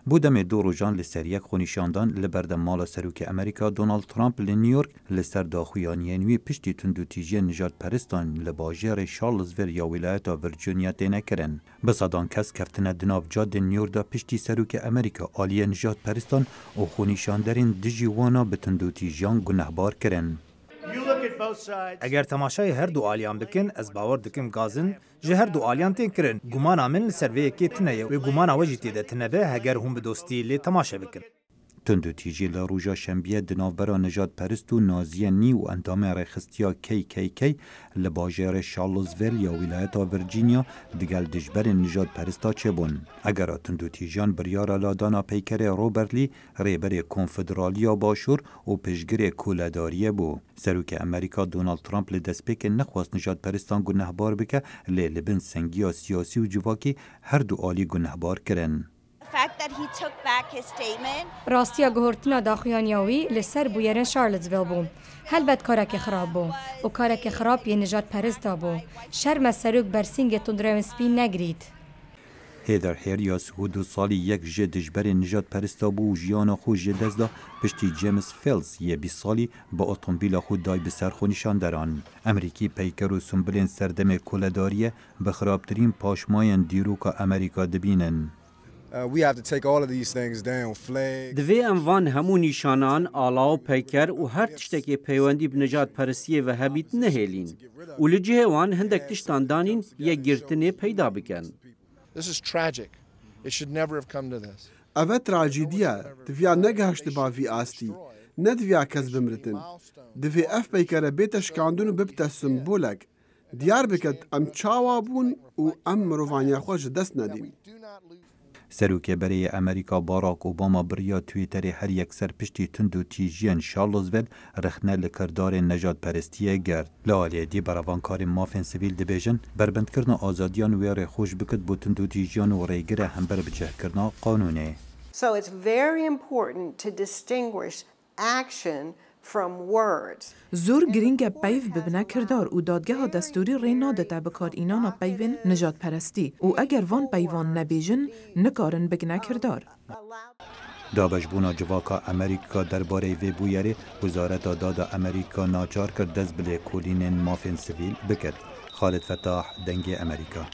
بودم دو روزان لسریک خونیشاندان لبردم مال سروک امریکا دونالد ترامپ لنیویورک لسر داخویانی نوی پشتی تندو تیجی نجات پرستان لباجر شارلزویل یا ولایت ورجینیا تینه کرن. بسادان کس کفتنه دناف جاد نیویورک دا پشتی سروک امریکا آلی نجات پرستان و خونیشاندرین دجیوانا به تندو تیجیان گنهبار کرن. اگر تماشای هر دو آلیان بکن از باور دکم گازن جه هر دو آلیان تین کرن گمان من سروی که تنه و گمان آوجی تیده تنه به اگر هم به دوستی لی تماشا بکن. تندو تیجی لروجا شنبیه دناوبرا نجات پرست و نازیه نی و اندام رخستیا کی لباجر شارلزویل یا ولایت ورجینیا دیگل دجبر نجات پرستا چه بون. اگر تندو تیجیان بریار لادانا پیکر روبرت لی ریبر کنفدرالیا باشور و پشگر کولاداریه بو. سروک امریکا دونالد ترامپ لدسپیک نخواست نجات پرستان گنهبار بکه لی لبن سنگیا سیاسی و جواکی هر دو آلی گنهبار کرن. راستیا گهورتنا داخویانیاوی لسر بویرن شارلزویل بو. هلبت کارک خراب بو. و کارک خراب یه نجات پرستا بو. شرم سروک برسینگ تندرم سپین نگرید. هیدر هریاس هودو سالی یک جه دجبر نجات پرستا بو و جیانا خود جه دزدا پشتی جیمز فیلز یه 20 سالی با اتومبیل خود دای به سرخونیشان دران. امریکی پیکر و سنبلین سردم کولداریه بخرابترین پاشماین دیروکا امریکا دبینن. We have to take all of these things down. Flag. دوی اموان همو نیشانان آلاو پیکر و هر تشتکی پیوندی بنجات پرسیه و هبیت نهیلین. و لجه وان هندک تشتان دانین یک گرتنه پیدا بکن. This is tragic. It should never have come to this. اوه تراجیدیه. دویا نگهشت با وی آستی. ندویا کس بمرتن. دوی اف پیکر بیتش کاندون و ببت سمبولک. دیار بکد ام چاوابون و ام مروفانیا خوش دست ندیم. سروک برای امریکا باراک اوباما بریا تویتر هر یک سر پشتی تندو تیجیان شارلزویل رخنه لکردار نجات پرستیه گرد. لالی دی براوانکار مافن سویل دبیجن بربند کرنا آزادیان ویر خوش بکد بو تندو تیجیان و ریگر همبر بچه کرنا قانونه. So it's very important to distinguish action from words. زور گرینگ پیو ببنه کردار و دادگاه دستوری رینا دتا بکار اینانا پیوین نجات پرستی و اگر وان پیوان نبیجن نکارن بگنه کردار. دابشبونا جواکا امریکا درباره وی بویره وزارت دادا امریکا ناچار کرد دست بله کولین مافن سویل بکرد. خالد فتاح دنگ امریکا.